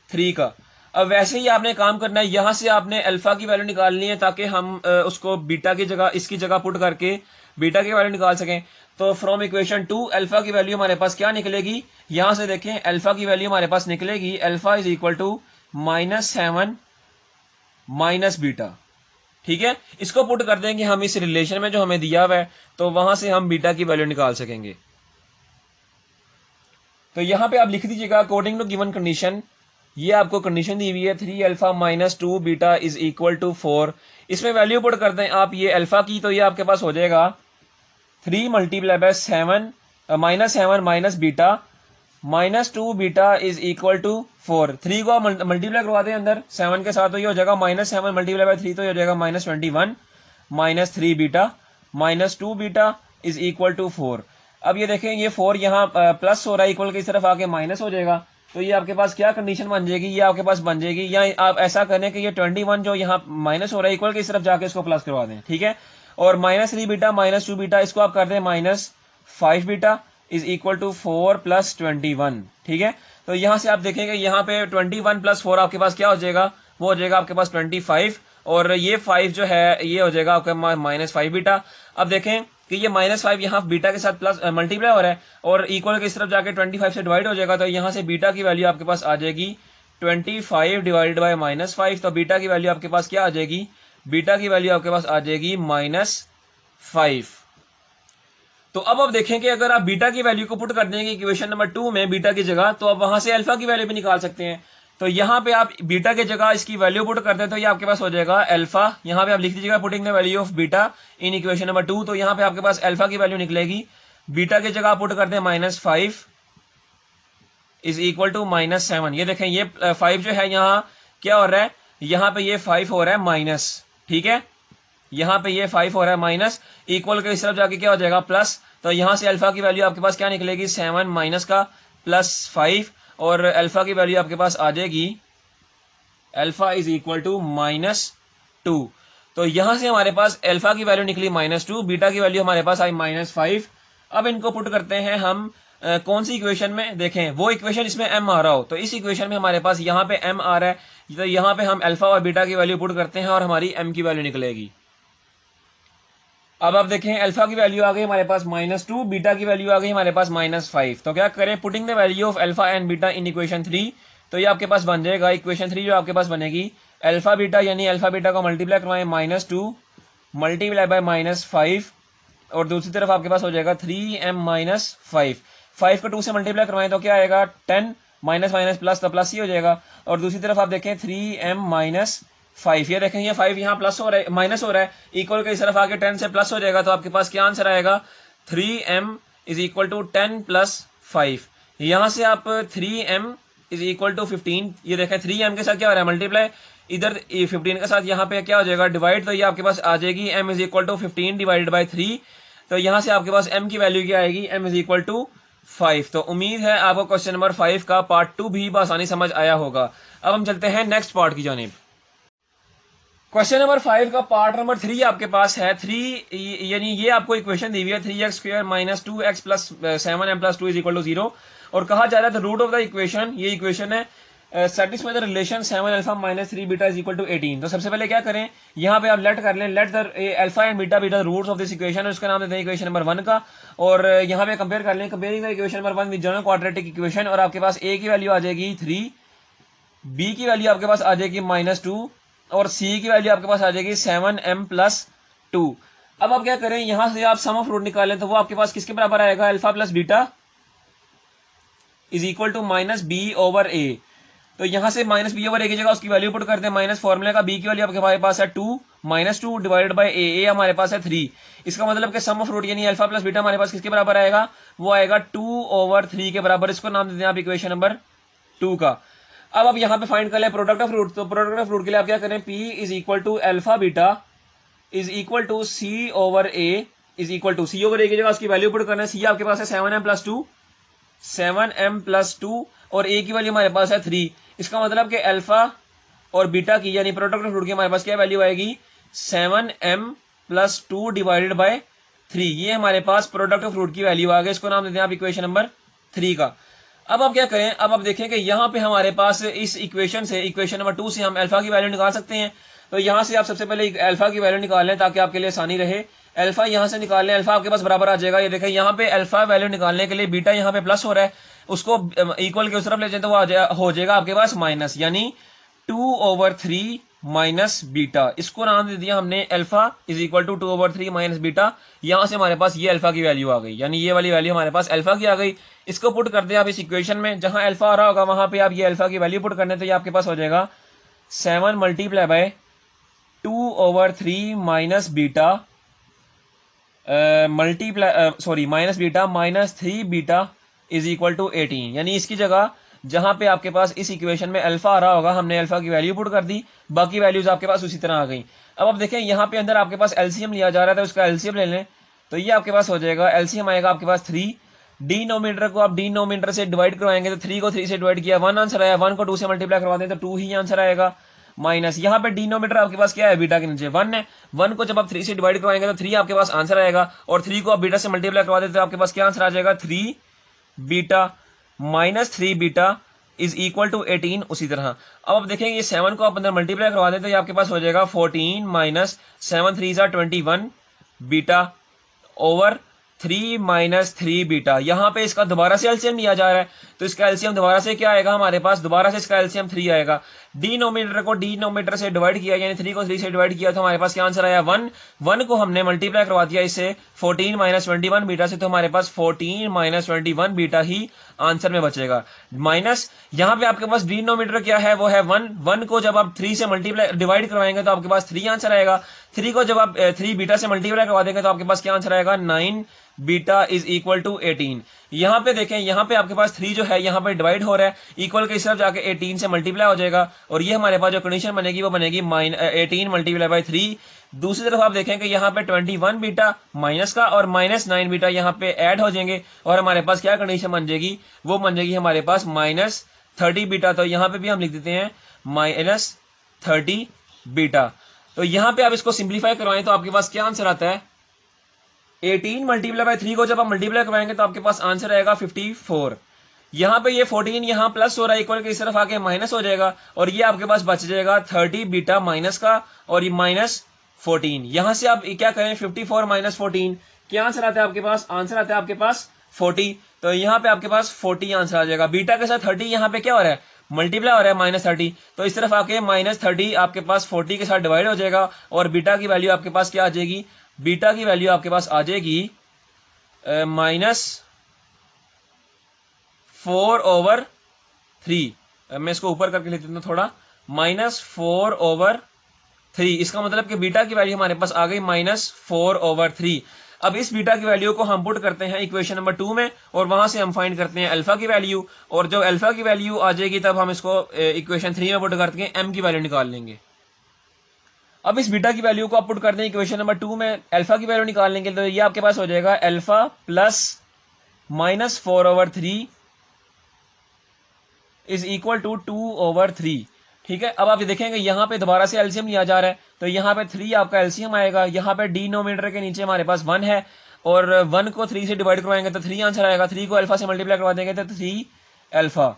3 का। अब वैसे ही आपने काम करना है, यहां से आपने अल्फा की वैल्यू निकालनी है ताकि हम उसको बीटा की जगह इसकी जगह पुट करके बीटा की वैल्यू निकाल सकें। तो फ्रॉम इक्वेशन 2 अल्फा की वैल्यू हमारे पास क्या निकलेगी, यहां से देखें अल्फा की वैल्यू हमारे पास निकलेगी alpha is equal to -7 minus beta. ठीक है, इसको पुट कर देंगे हम इस रिलेशन में जो हमें दिया हुआ है, तो वहां से हम बीटा की वैल्यू निकाल सकेंगे। तो यहां पे आप लिख दीजिएगा अकॉर्डिंग टू गिवन कंडीशन, ये आपको कंडीशन दी हुई है 3α-2 बीटा इज इक्वल टू 4। इसमें वैल्यू पुट कर दें आप ये अल्फा की, तो ये आपके पास हो जाएगा 3 multiply by 7 -7 minus beta -2 beta is equal to 4। 3 को मल्टीप्लाई करवा दें अंदर 7 के साथ, तो ये हो जाएगा -7 मल्टीप्लाई बाय 3, तो ये हो जाएगा -21 -3 beta -2 beta is equal to 4। अब ये देखें ये 4 यहाँ प्लस हो रहा है, इक्वल की तरफ आके माइनस हो जाएगा, तो ये आपके पास क्या कंडीशन बन जाएगी, ये आपके पास बन जाएगी, या आप ऐसा करें कि ये 21 जो यहाँ माइनस हो रहा है इक्वल की तरफ जाके इसको प्लस करवा दें। ठीक है, और -3 बीटा -2 बीटा इसको आप कर दें -5 बीटा इज इक्वल टू 4 + 21। ठीक है, तो यहां से आप देखेंगे यहाँ पे 21 + 4 आपके पास क्या हो जाएगा, वो हो जाएगा आपके पास 25, और ये 5 जो है ये हो जाएगा आपका -5 बीटा। अब देखें कि ये -5 यहाँ बीटा के साथ प्लस मल्टीप्लाई हो रहा है और इक्वल की तरफ जाके 25 से डिवाइड हो जाएगा, तो यहाँ से बीटा की वैल्यू आपके पास आ जाएगी 25 डिवाइडेड बाय -5। तो बीटा की वैल्यू आपके पास क्या आ जाएगी, बीटा की वैल्यू आपके पास आ जाएगी -5। तो अब आप देखें कि अगर आप बीटा की वैल्यू को पुट कर देंगे इक्वेशन नंबर 2 में बीटा की जगह, तो आप वहां से अल्फा की वैल्यू भी निकाल सकते हैं। तो यहाँ पे आप बीटा की जगह इसकी वैल्यू पुट करते हैं, तो ये आपके पास हो जाएगा अल्फा। यहाँ पे आप लिख दीजिएगा putting the value of beta in equation number 2, तो यहाँ पे आपके पास अल्फा की वैल्यू निकलेगी, बीटा की जगह पुट करते हैं -5 इज इक्वल टू -7। ये देखें ये 5 जो है यहाँ क्या हो रहा है, यहाँ पे ये 5 हो रहा है माइनस। ठीक है, यहाँ पे ये 5 हो रहा है माइनस, इक्वल के इस तरफ जाके क्या हो जाएगा प्लस, तो यहाँ से अल्फा की वैल्यू आपके पास क्या निकलेगी 7 माइनस का +5, और अल्फा की वैल्यू आपके पास आ जाएगी अल्फा इज इक्वल टू -2। तो यहां से हमारे पास अल्फा की वैल्यू निकली -2, बीटा की वैल्यू हमारे पास आई -5। अब इनको पुट करते हैं हम कौन सी इक्वेशन में, देखें वो इक्वेशन इसमें m आ रहा हो, तो इस इक्वेशन में हमारे पास यहाँ पे m आ रहा है, तो यहाँ पे हम अल्फा और बीटा की वैल्यू पुट करते हैं और हमारी m की वैल्यू निकलेगी। अब आप देखें अल्फा की वैल्यू आ गई हमारे पास -2, बीटा की वैल्यू आ गई हमारे पास -5। तो क्या करें, putting the value of alpha and beta in equation 3, तो ये आपके पास बन जाएगा इक्वेशन 3 जो आपके पास बनेगी अल्फा बीटा, यानी अल्फा बीटा को मल्टीप्लाई करवाएं -2 मल्टीप्लाई बाय -5, और दूसरी तरफ आपके पास हो जाएगा 3m-5। 5 को 2 से मल्टीप्लाई करवाएं तो क्या आएगा 10, माइनस माइनस प्लस, तो प्लस ही हो जाएगा। और दूसरी तरफ आप देखें 3m-5, ये देखें ये 5 यहाँ प्लस हो रहा है माइनस हो रहा है, इक्वल के इस तरफ आके 10 से प्लस हो जाएगा, तो आपके पास क्या आंसर आएगा 3m इज इक्वल टू 10 + 5। यहां से आप 3m इज इक्वल टू 15, ये देखें 3m के साथ क्या हो रहा है मल्टीप्लाई, इधर 15 के साथ यहाँ पे क्या हो जाएगा डिवाइड, तो ये आपके पास आ जाएगी m is equal to 15 divided by 3। तो यहां से आपके पास m की वैल्यू क्या आएगी, m इज इक्वल टू 5। तो उम्मीद है आपको क्वेश्चन नंबर 5 का पार्ट 2 भी आसानी समझ आया होगा। अब हम चलते हैं नेक्स्ट पार्ट की जानिब। क्वेश्चन नंबर 5 का पार्ट नंबर 3 आपके पास है 3, यानी ये आपको इक्वेशन दी हुई है 3x² - 2x + 7m + 2 = 0, और कहा जा रहा है the root of the equation, ये इक्वेशन है सेटिस्फाई द रिलेशन 7α - 3β = 18। तो सबसे पहले क्या करें, यहाँ पे आप लेट कर लें, let the alpha and beta be the roots of this equation, उसका नाम देते हैं इक्वेशन नंबर 1 का, और यहाँ पे कंपेयर कर लें, comparing the equation number 1 with general quadratic equation, और आपके पास a की वैल्यू आ जाएगी 3, b की वैल्यू आपके पास आ जाएगी -2, और सी की वैल्यू आपके पास आ जाएगी 7m+2। अब आप क्या करें, यहां से आप सम ऑफ रूट निकालें तो वो आपके पास किसके बराबर आएगा, alpha plus beta is equal to -b/a। तो यहां से -b/a की जगह उसकी वैल्यू पुट करते हैं, माइनस फॉर्मूले का b की वैल्यू आपके पास है 2 -2 डिवाइडेड बाय a हमारे पास है 3। इसका मतलब कि सम ऑफ रूट यानी अल्फा प्लस बीटा हमारे पास किसके बराबर आएगा, वो आएगा 2/3 के बराबर। इसको नाम देते हैं आप इक्वेशन नंबर 2 का। अब आप यहाँ पे फाइंड कर ले प्रोडक्ट ऑफ रूट, तो प्रोडक्ट ऑफ रूट के लिए आप क्या करें, p is equal to alpha beta is equal to c/a is equal to c/a की जगह उसकी वैल्यू पुट करना है। c आपके पास है 7m+2 और a की वैल्यू हमारे पास है 3। इसका मतलब कि अल्फा और बीटा की यानी प्रोडक्ट ऑफ रूट की हमारे पास क्या वैल्यू आएगी, 7m+2 डिवाइडेड बाय 3। ये हमारे पास प्रोडक्ट ऑफ रूट की वैल्यू आ गई। इसको नाम देते हैं आप इक्वेशन नंबर 3 का। अब आप क्या करें, अब आप देखें कि यहां पे हमारे पास इस इक्वेशन से, इक्वेशन नंबर 2 से हम अल्फा की वैल्यू निकाल सकते हैं। तो यहां से आप सबसे पहले अल्फा की वैल्यू निकाल लें ताकि आपके लिए आसानी रहे। अल्फा यहां से निकाल लें, अल्फा आपके पास बराबर आ जाएगा, ये देखें यहां पे अल्फा वैल्यू निकालने के लिए बीटा यहां पे प्लस हो रहा है, उसको इक्वल के उस तरफ ले जाए तो वो हो जाएगा आपके पास माइनस, यानी 2/3 माइनस बीटा। इसको नाम दे दिया हमने alpha is equal to 2/3 minus beta. यहां से हमारे पास ये अल्फा की वैल्यू आ गई, यानी ये वाली वैल्यू हमारे पास अल्फा की आ गई। इसको पुट कर दें आप इस इक्वेशन में, जहां अल्फा आ रहा होगा वहां पे आप ये अल्फा की वैल्यू पुट करने, तो ये आपके पास हो जाएगा 7 multiply by 2/3 minus beta minus beta -3 beta is equal to 18। यानी इसकी जगह जहां पे आपके पास इस इक्वेशन में अल्फा आ रहा होगा हमने अल्फा की वैल्यू पुट कर दी, बाकी वैल्यूज आपके पास उसी तरह आ गई। अब आप देखें यहाँ पे अंदर आपके पास एलसीएम लिया जा रहा है, तो उसका एलसीएम ले लें, तो ये आपके पास हो जाएगा, एलसीएम आएगा आपके पास 3। डिनोमिनेटर को आप डिनोमिनेटर से डिवाइड करवाएंगे तो 3 को 3 से डिवाइड किया 1 आंसर आया, 1 को 2 से मल्टीप्लाई करवा दें तो 2 ही आंसर आएगा। माइनस यहाँ पे डिनोमिनेटर आपके पास क्या है, बीटा के नीचे 1 है, 1 को जब आप 3 से डिवाइड करवाएंगे तो 3 आपके पास आंसर आएगा, और 3 को आप बीटा से मल्टीप्लाई करवा देते तो आपके पास क्या आंसर आ जाएगा, 3 beta -3 beta is equal to 18। उसी तरह अब आप देखेंगे ये 7 को आप अंदर मल्टीप्लाई करवा दें तो ये आपके पास हो जाएगा 14 माइनस 7 3 21 बीटा ओवर 3 -3 बीटा। यहां पे इसका दोबारा से एलसीएम लिया जा रहा है, तो इसका एलसीएम दोबारा से क्या आएगा हमारे पास, दोबारा से इसका एलसीएम 3 आएगा। डिनोमिनेटर को डिनोमिनेटर से डिवाइड किया, यानी 3 को 3 से डिवाइड किया तो हमारे पास क्या आंसर आया 1। 1 को हमने मल्टीप्लाई करवा दिया इससे 14 -21 बीटा से, तो हमारे पास 14 -21 बीटा ही आंसर में बचेगा। माइनस यहाँ पे आपके पास डिनोमिनेटर क्या है, वो है 1। 1 को जब आप 3 से मल्टीप्लाई डिवाइड करवाएंगे तो आपके पास 3 आंसर आएगा। 3 को जब आप 3 बीटा से मल्टीप्लाई करवा देंगे तो आपके पास क्या आंसर आएगा, 9 बीटा इज इक्वल टू 18। यहां पे देखें, यहां पे आपके पास 3 जो है यहां पे डिवाइड हो रहा है, इक्वल के इस तरफ जाके 18 से मल्टीप्लाई हो जाएगा, और ये हमारे पास जो कंडीशन बनेगी वो बनेगी 18 मल्टीप्लाई बाय 3। दूसरी तरफ आप देखें कि यहाँ पे 21 बीटा माइनस का और -9 बीटा यहाँ पे ऐड हो जाएंगे, और हमारे पास क्या कंडीशन बन जाएगी, वो बन जाएगी हमारे पास -30 बीटा। तो यहाँ पे भी हम लिख देते हैं -30 बीटा। तो यहाँ पे आप इसको सिंप्लीफाई करवाएं तो आपके पास क्या आंसर आता है, 18 मल्टीप्लाई बाय 3 को जब आप मल्टीप्लाई करवाएंगे तो आपके पास आंसर आएगा 54। यहां पे ये 14 यहां प्लस हो रहा है, इक्वल के इस तरफ आके माइनस हो जाएगा, और ये आपके पास बच जाएगा 30 बीटा माइनस का और ये -14। यहां से आप क्या करें, 54 -14 क्या आंसर आता है आपके पास, आंसर आता है आपके पास 40। तो यहाँ पे आपके पास 40 आंसर आ जाएगा। बीटा के साथ 30 यहाँ पे क्या हो रहा है, मल्टीप्लाई हो रहा है -30, तो इस तरफ आके -30 आपके पास 40 के साथ डिवाइड हो जाएगा, और बीटा की वैल्यू आपके पास क्या आ जाएगी, बीटा की वैल्यू आपके पास आ जाएगी -4/3। मैं इसको ऊपर करके लिख देता हूं थोड़ा, -4/3। इसका मतलब कि बीटा की वैल्यू हमारे पास आ गई -4/3। अब इस बीटा की वैल्यू को हम पुट करते हैं इक्वेशन नंबर 2 में, और वहां से हम फाइंड करते हैं अल्फा की वैल्यू, और जब अल्फा की वैल्यू आ जाएगी तब हम इसको इक्वेशन 3 में पुट करके एम की वैल्यू निकाल लेंगे। अब इस बीटा की वैल्यू को आप पुट करते हैं इक्वेशन नंबर 2 में, अल्फा की वैल्यू निकालने के लिए, तो ये आपके पास हो जाएगा alpha plus -4/3 is equal to 2/3। ठीक है, अब आप देखेंगे यहाँ पे दोबारा से एलसीएम लिया जा रहा है, तो यहाँ पे 3 आपका एलसीएम आएगा, यहाँ पे डिनोमिनेटर के नीचे हमारे पास 1 है, और 1 को 3 से डिवाइड करवाएंगे तो 3 आंसर आएगा, 3 को अल्फा से मल्टीप्लाई करवा देंगे तो 3 अल्फा,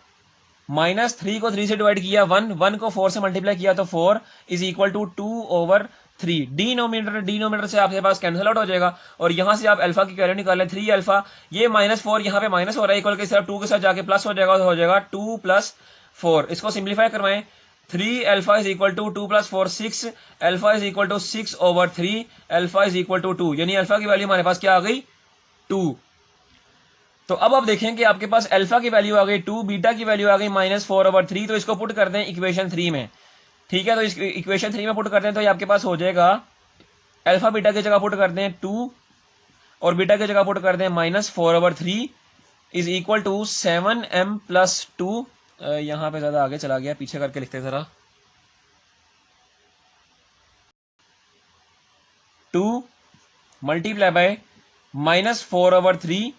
-3 को 3 से डिवाइड किया 1 को 4 से मल्टीप्लाई किया तो 4 इज इक्वल टू 2/3। डिनोमिनेटर से आपके पास कैंसिल आउट हो जाएगा, और यहां से आप अल्फा की वैल्यू निकाल लें 3 अल्फा, ये -4 यहाँ पे माइनस हो रहा है, इक्वल के साथ 2 के साथ जाके प्लस हो जाएगा, तो हो जाएगा 2 + 4। इसको सिंप्लीफाई करवाएं 3 alpha is equal to 2 plus 4 6, alpha is equal to 6/3, alpha is equal to 2, यानी अल्फा की वैल्यू हमारे पास क्या आ गई 2। तो अब आप देखें कि आपके पास अल्फा की वैल्यू आ गई 2, बीटा की वैल्यू आ गई -4/3, तो इसको पुट कर दें इक्वेशन 3 में। ठीक है, तो इस इक्वेशन 3 में पुट करते हैं तो ये आपके पास हो जाएगा, अल्फा बीटा की जगह पुट कर दें 2 और बीटा की जगह पुट कर दें -4/3 is equal to 7m plus 2। यहां पे ज्यादा आगे चला गया, पीछे करके लिखते जरा, 2 multiply by -4/3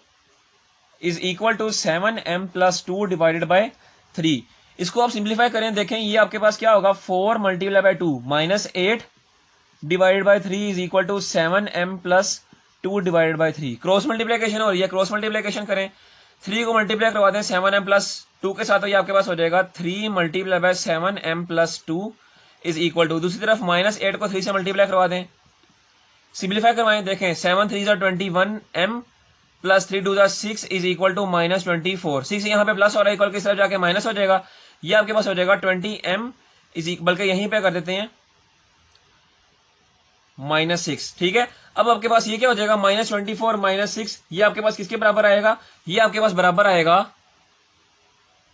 is equal to 7m plus 2 divided by 3। इसको आप सिंप्लीफाई करें, देखें ये आपके पास क्या होगा, 4 multiply by 2 -8 divided by 3 is equal to 7m plus 2 divided by 3। Cross multiplication हो रही है, क्रॉस मल्टीप्लिकेशन करें, 3 को मल्टीप्लाई करवा दें 7m प्लस 2 के साथ, तो ये आपके पास हो जाएगा 3 multiply by 7m plus 2 is equal to, दूसरी तरफ -8 को 3 से मल्टीप्लाई करवा दें, सिंप्लीफाई करवाएं, देखें 7 3 21m plus 3 2 6 is equal to -24। 6 यहाँ पे प्लस हो रहा है, इक्वल की तरफ जाके माइनस हो जाएगा, ये आपके पास हो जाएगा 20m बल्कि यहीं पे कर देते हैं -6। ठीक है, अब आपके पास ये क्या हो जाएगा, -24 -6, ये आपके पास किसके बराबर आएगा, ये आपके पास बराबर आएगा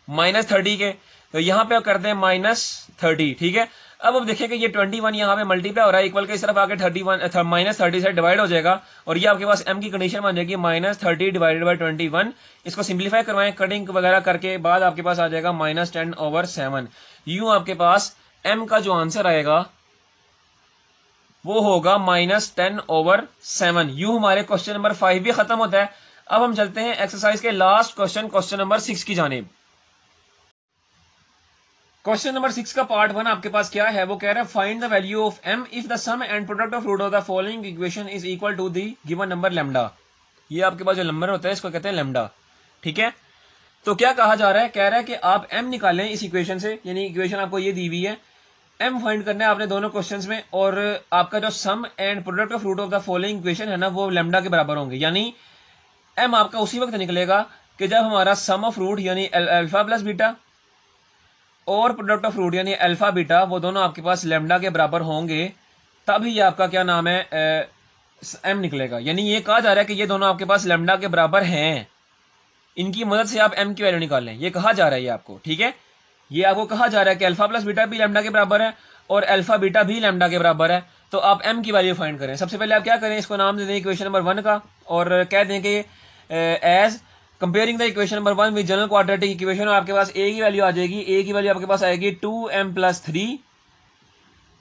-30 के, तो यहां पे कर दें -30। ठीक है, अब देखिए कि ये 21 यहां पे मल्टीप्लाई हो रहा है, इक्वल के इस तरफ आके 31 -30 से डिवाइड हो जाएगा, और ये आपके पास m की कंडीशन बन जाएगी -30 डिवाइडेड बाय 21। इसको सिंप्लीफाई करवाएं कटिंग वगैरह करके, बाद आपके पास आ जाएगा -10/7। यूं आपके पास m का जो आंसर आएगा वो होगा -10/7। यूं हमारे क्वेश्चन नंबर 5 भी खत्म होता है। अब हम चलते हैं एक्सरसाइज के लास्ट क्वेश्चन, क्वेश्चन नंबर 6 की जानिब। क्वेश्चन नंबर 6 का पार्ट 1 आपके पास क्या है, वो कह रहा है find the value of m if the sum and product of root of the following equation is equal to the given number lambda. ये आपके पास जो नंबर होता है इसको कहते हैं लैम्डा। ठीक है, तो क्या कहा जा रहा है, कह रहा है कि आप m निकालें इस इक्वेशन से, यानी इक्वेशन आपको ये दी हुई है, m फाइंड करना है आपने दोनों क्वेश्चंस में, और आपका जो sum and product of root of the following equation है ना वो लैम्डा के बराबर होंगे। यानी m आपका उसी वक्त निकलेगा कि जब हमारा सम ऑफ रूट यानी अल्फा प्लस बीटा और प्रोडक्ट ऑफ रूट यानी अल्फा बीटा वो दोनों आपके पास लैम्डा के बराबर होंगे, तभी ये आपका क्या नाम है m निकलेगा। यानी ये कहा जा रहा है कि ये दोनों आपके पास लैम्डा के बराबर हैं, इनकी मदद से आप m की वैल्यू निकाल लें, ये कहा जा रहा है ये आपको। ठीक है, ये आपको कहा जा रहा है कि अल्फा प्लस बीटा भी लैम्डा के बराबर है और अल्फा बीटा भी लैम्डा के बराबर है, तो आप m की वैल्यू फाइंड करें। सबसे पहले आप क्या करें, इसको नाम दे दें इक्वेशन नंबर 1 का, और कह दें कि as comparing the equation number 1 with general quadratic equation, आपके पास a की वैल्यू आ जाएगी, a की वैल्यू आपके पास आएगी 2m प्लस 3,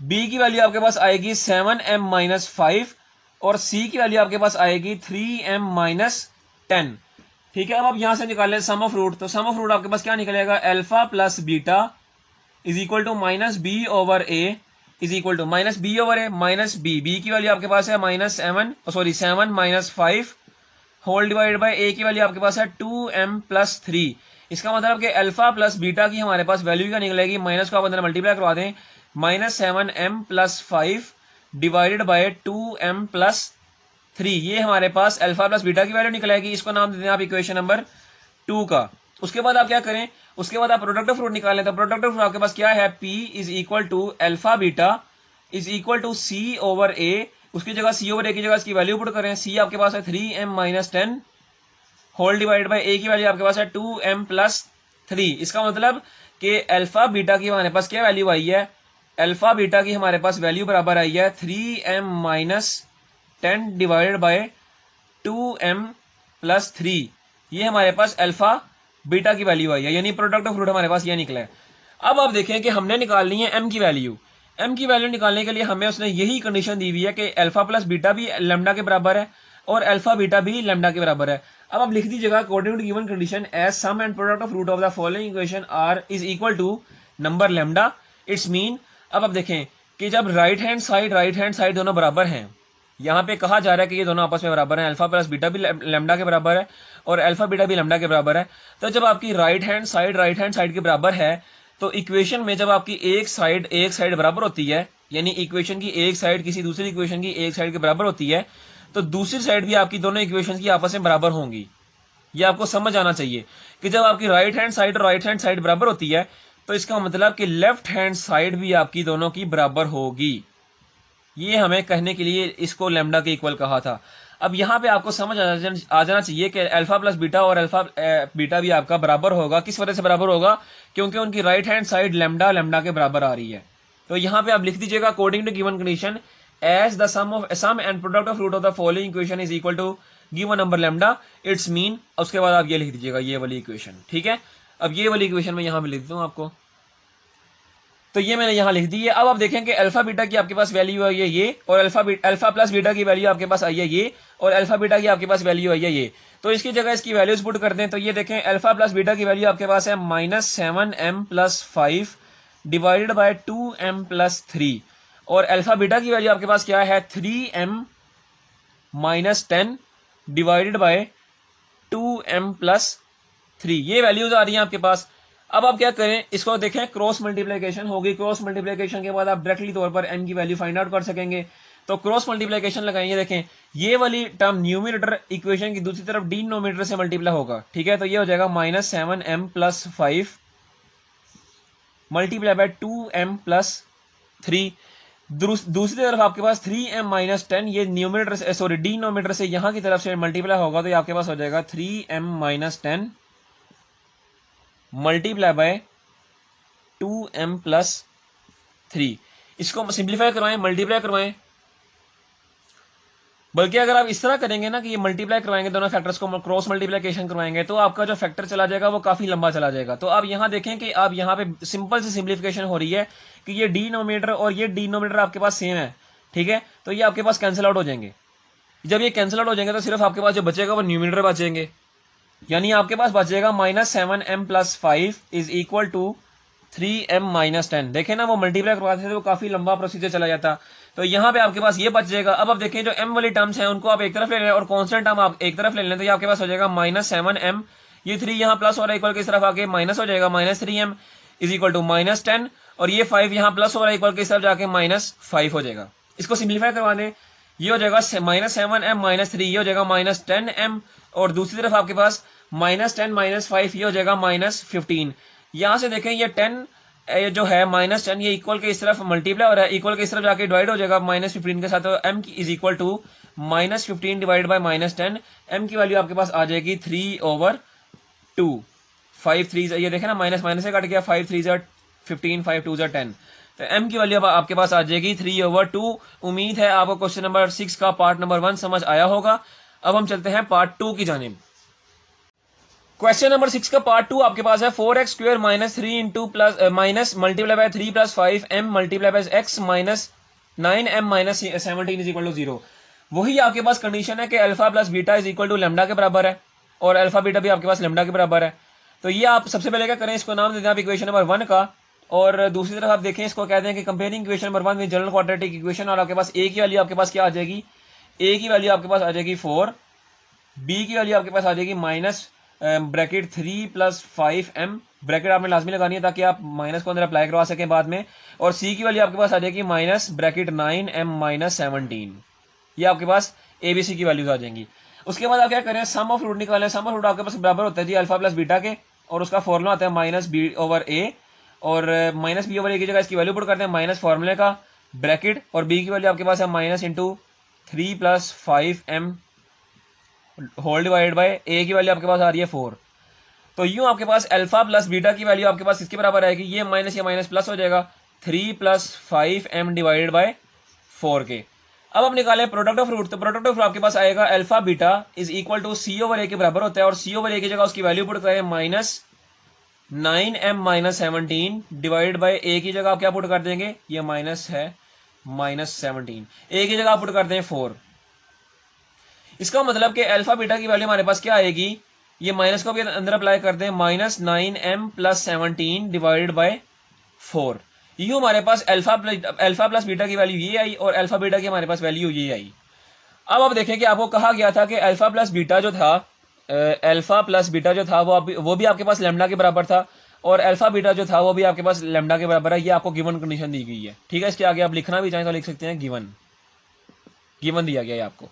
b की वैल्यू आपके पास आएगी 7m माइनस 5, और c की वैल्यू आपके पास आएगी 3m माइनस 10। ठीक है, अब आप यहां से निकालें सम ऑफ रूट, तो सम ऑफ रूट आपके पास क्या निकलेगा, alpha plus beta is equal to -b/a is equal to -b/a minus b की वैल्यू आपके पास है -7 minus 5 whole divided by a की वैल्यू आपके पास है 2m प्लस 3। इसका मतलब कि अल्फा प्लस बीटा की हमारे पास वैल्यू क्या निकलेगी, माइनस को आप अंदर मल्टीप्लाई करवा दें, -7m plus 5 divided by 2m plus 3, ये हमारे पास अल्फा प्लस बीटा की वैल्यू निकलेगी। इसको नाम दे दें आप इक्वेशन नंबर 2 का। उसके बाद आप क्या करें, उसके बाद आप प्रोडक्ट ऑफ रूट निकालें, तो प्रोडक्ट ऑफ रूट आपके पास क्या है, p is equal to alpha beta is equal to c/a, उसकी जगह c/a की जगह इसकी वैल्यू पुट करें, c आपके पास है 3m minus 10 whole divided by a की वैल्यू आपके पास है 2m प्लस 3। इसका मतलब कि अल्फा बीटा की हमारे पास क्या वैल्यू आई है, अल्फा बीटा की हमारे पास वैल्यू बराबर आई है 3m minus 10 divided by 2m plus 3। ये हमारे पास अल्फा बीटा की वैल्यू आई है, यानी प्रोडक्ट ऑफ रूट हमारे पास ये निकला है। अब आप देखें कि हमने निकालनी है m की वैल्यू। m की वैल्यू निकालने के लिए हमें उसने यही कंडीशन दी हुई है कि अल्फा प्लस बीटा भी लैम्डा के बराबर है और अल्फा बीटा भी लैम्डा के बराबर है। अब आप लिख दीजिएगा according to given condition as sum and product of root of the following equation are is equal to number lambda, it's mean. अब आप देखें कि जब राइट हैंड साइड दोनों बराबर हैं, यहाँ पे कहा जा रहा है कि ये दोनों आपस में बराबर हैं, अल्फा प्लस बीटा भी लैम्डा के बराबर है और अल्फा बीटा भी लैम्डा के बराबर है। तो जब आपकी राइट हैंड साइड के बराबर है, तो इक्वेशन में जब आपकी एक साइड बराबर होती है, यानी इक्वेशन की एक साइड किसी दूसरी इक्वेशन की एक साइड के बराबर होती है, तो दूसरी साइड भी आपकी दोनों इक्वेशन की आपस में बराबर होंगी। ये आपको समझ आना चाहिए कि जब आपकी राइट हैंड साइड और राइट हैंड साइड बराबर होती है, तो इसका मतलब कि लेफ्ट हैंड साइड भी आपकी दोनों की बराबर होगी। ये हमें कहने के लिए इसको लैम्डा के इक्वल कहा था। अब यहां पे आपको समझ आ जाना चाहिए कि अल्फा प्लस बीटा और अल्फा बीटा भी आपका बराबर होगा। किस वजह से बराबर होगा? क्योंकि उनकी right hand side lambda lambda के बराबर आ रही है। तो यहां पे आप लिख दीजिएगा according to given condition as the sum and product of root of the following equation is equal to given number lambda it's mean. उसके बाद आप ये लिख दीजिएगा ये वाली इक्वेशन, ठीक है। अब ये वाली इक्वेशन मैं यहां पे लिख दूं आपको, तो ये मैंने यहां लिख दी है। अब आप देखें कि अल्फा बीटा की आपके पास वैल्यू आई है ये, और अल्फा प्लस बीटा की वैल्यू आपके पास आई है ये, और अल्फा बीटा की आपके पास वैल्यू आई है ये। तो इसकी जगह इसकी वैल्यूज पुट कर दें, तो ये देखें अल्फा प्लस बीटा की वैल्यू आपके पास है -7m+5 डिवाइडेड बाय 2m+3, और अल्फा बीटा की वैल्यू आपके पास क्या है 3m-10 डिवाइडेड बाय 2m+3। ये वैल्यूज आ रही हैं आपके पास। अब आप क्या करें, इसको देखें, क्रॉस मल्टीप्लिकेशन होगी। क्रॉस मल्टीप्लिकेशन के बाद आप डायरेक्टली तौर पर m की वैल्यू फाइंड आउट कर सकेंगे। तो क्रॉस मल्टीप्लिकेशन लगाएंगे, देखें ये वाली टर्म न्यूमरेटर इक्वेशन की दूसरी तरफ डिनोमिनेटर से मल्टीप्लाई होगा, ठीक है। तो ये हो जाएगा -7m+5 मल्टीप्लाई बाय 2m+3। दूसरी तरफ आपके पास 3m-10 ये न्यूमरेटर से सॉरी डिनोमिनेटर से यहां की तरफ से मल्टीप्लाई होगा, तो ये आपके पास हो जाएगा 3m-10 मल्टीप्लाई बाय 2m+3। इसको सिंप्लीफाई करवाएं, मल्टीप्लाई करवाएं। बल्कि अगर आप इस तरह करेंगे ना कि ये मल्टीप्लाई करवाएंगे दोनों फैक्टर्स को, क्रॉस मल्टीप्लिकेशन करवाएंगे, तो आपका जो फैक्टर चला जाएगा वो काफी लंबा चला जाएगा। तो आप यहां देखें कि आप यहां पे सिंपल सी सिंप्लीफिकेशन हो रही है कि ये डिनोमिनेटर और ये डिनोमिनेटर आपके पास सेम है, ठीक है। तो ये आपके पास कैंसिल आउट हो जाएंगे। जब ये कैंसिल आउट हो जाएंगे तो सिर्फ आपके पास जो बचेगा वो न्यूमरेटर बचेंगे, यानी आपके पास बचेगा -7m+5 is equal to 3m-10। देखें ना, वो मल्टीप्लाई करवाते थे तो काफी लंबा प्रोसीजर चला जाता। तो यहां पे आपके पास ये बच जाएगा। अब आप देखें जो m वाली टर्म्स हैं उनको आप एक तरफ ले लें और कांस्टेंट टर्म आप एक तरफ ले लें, तो ये आपके पास हो जाएगा -7m, ये 3 यहां प्लस हो रहा है इक्वल की इस तरफ आके माइनस हो जाएगा, -3m इज इक्वल टू -10, और ये 5 यहां प्लस हो रहा है इक्वल की इस तरफ जाके -5 हो जाएगा। इसको सिंप्लीफाई करवा दें, ये हो जाएगा -7m-3, ये हो जाएगा -10m, और दूसरी तरफ आपके पास -10 -5 ये हो जाएगा -15। यहां से देखें ये 10 ये जो है -10 ये इक्वल के इस तरफ मल्टीप्लाई हो रहा है, इक्वल के इस तरफ जाके डिवाइड हो जाएगा -15 के साथ। तो m की is equal to -15 divide by -10। m की वैल्यू आपके पास आ जाएगी 3/2। 5 3 ये देखें ना, माइनस माइनस से कट गया, 5 3 15, 5 2 10। तो m की वैल्यू आपके पास आ जाएगी 3/2। उम्मीद है आपको क्वेश्चन नंबर 6 का पार्ट नंबर 1 समझ आया होगा। अब हम चलते हैं पार्ट 2 की जानिब। क्वेश्चन नंबर 6 का पार्ट 2 आपके पास है 4x² -3 into plus minus multiply by 3 + 5m multiply by x -9m-17 is equal to 0। वही आपके पास कंडीशन है कि alpha plus beta is equal to lambda के बराबर है, और अल्फा बीटा भी आपके पास लैम्डा के बराबर है। तो ये आप सबसे पहले क्या करें, इसको नाम दे दें आप इक्वेशन नंबर 1 का, और दूसरी तरफ आप देखें इसको कहते हैं कि comparing equation number 1 with general quadratic equation, और आपके पास a की वैल्यू आपके पास क्या आ जाएगी, a की वैल्यू आपके पास आ जाएगी 4, b की वैल्यू आपके पास आ जाएगी माइनस ब्रैकेट 3 + 5m, ब्रैकेट आपने लाजमी लगानी है ताकि आप माइनस को अंदर अप्लाई करवा सकें बाद में, और c की वैल्यू आपके पास आ जाएगी माइनस ब्रैकेट 9m-17। ये आपके पास abc की वैल्यूज आ जाएंगी। उसके बाद आप क्या करें, सम ऑफ रूट निकालें। सम ऑफ रूट आपके पास बराबर होता है जी अल्फा प्लस बीटा के, और उसका फॉर्मूला आता है -b/a, और -b/a की जगह इसकी वैल्यू पुट करते हैं माइनस फॉर्मूले का ब्रैकेट, और b की वैल्यू आपके पास है -3 + 5m whole divide by a की वैल्यू आपके पास आ रही है 4। तो यूं आपके पास अल्फा प्लस बीटा की वैल्यू आपके पास इसके बराबर आएगी, ये माइनस प्लस हो जाएगा 3 + 5m डिवाइडेड बाय 4 के। अब आप निकालें प्रोडक्ट ऑफ रूट, तो प्रोडक्ट ऑफ रूट आपके पास आएगा alpha beta is equal to c/a के बराबर होता है, और c/a की जगह उसकी वैल्यू पुट करें -9m-17 डिवाइड बाय a की जगह आप क्या पुट कर देंगे, ये माइनस है -17, a की जगह आप पुट कर दें 4। इसका मतलब कि अल्फा बीटा की वैल्यू हमारे पास क्या आएगी, ये माइनस को भी अंदर अप्लाई कर दें -9m+17 डिवाइडेड बाय 4। यूं हमारे पास अल्फा प्लस बीटा की वैल्यू ये आई, और अल्फा बीटा की हमारे पास वैल्यू ये आई। अब आप देखें कि आपको कहा गया था कि अल्फा प्लस बीटा जो था वो भी आपके पास लैम्डा के बराबर था, और अल्फा बीटा जो था वो भी आपके पास लैम्डा के बराबर है। ये आपको गिवन कंडीशन दी गई है, ठीक है। इसके आगे आप लिखना भी चाहें तो लिख सकते हैं गिवन दिया गया है आपको।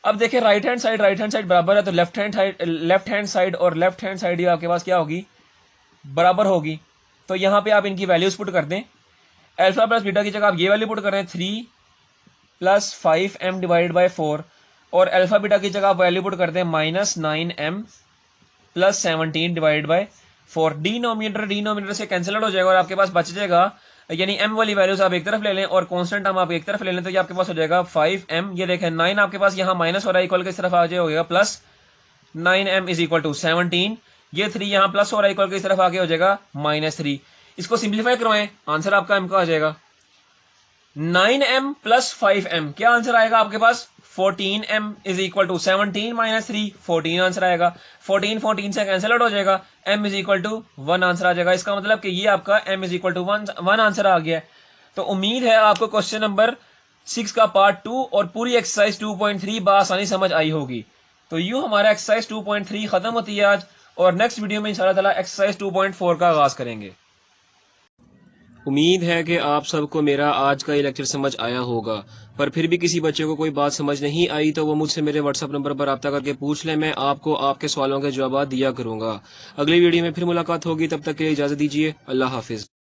अब देखिए राइट हैंड साइड बराबर है, तो लेफ्ट हैंड साइड और लेफ्ट हैंड साइड ये आपके पास क्या होगी, बराबर होगी। तो यहाँ पे आप इनकी वैल्यूज पुट कर दें। अल्फा प्लस बीटा की जगह आप ये वैल्यू पुट कर दें 3 + 5m डिवाइडेड बाई 4, और अल्फा बीटा की जगह आप वैल्यू पुट कर दें -9m + 17 डिवाइडेड बाई 4। डिनोमिनेटर से कैंसिल आउट हो जाएगा और आपके पास बच जाएगा, यानी m वाली वैल्यूज आप एक तरफ ले लें और कांस्टेंट हम आप एक तरफ ले लें, तो ये आपके पास हो जाएगा 5m। ये देखें 9 आपके पास यहाँ माइनस हो रहा है, इक्वल किस तरफ आ जाएगा प्लस 9m = 17। ये 3 यहाँ प्लस हो रहा है, इक्वल किस तरफ आगे हो जाएगा -3। इसको सिंप्लीफाई करवाएं, आंसर आपका m का आ जाएगा 9m + 5m। क्या आंसर आएगा आपके पास 14m = 17 - 3, 14 आंसर आएगा। 14 से कैंसिल आउट हो जाएगा, m = 1 आंसर आ जाएगा। इसका मतलब कि ये आपका m = 1 आंसर आ गया है। तो उम्मीद है आपको क्वेश्चन नंबर 6 का पार्ट 2 और पूरी एक्सरसाइज 2.3 बआसानी समझ आई होगी। तो यूं हमारा एक्सरसाइज 2.3 खत्म होती है आज, और नेक्स्ट वीडियो में इंशाल्लाह ताला एक्सरसाइज 2.4 का आगाज करेंगे। उम्मीद है कि आप सबको मेरा आज का ये लेक्चर समझ आया होगा, पर फिर भी किसी बच्चे को कोई बात समझ नहीं आई तो वो मुझसे मेरे व्हाट्सएप नंबर पर रब्ता करके पूछ ले, मैं आपको आपके सवालों के जवाब दिया करूंगा। अगली वीडियो में फिर मुलाकात होगी, तब तक के लिए इजाजत दीजिए। अल्लाह हाफिज।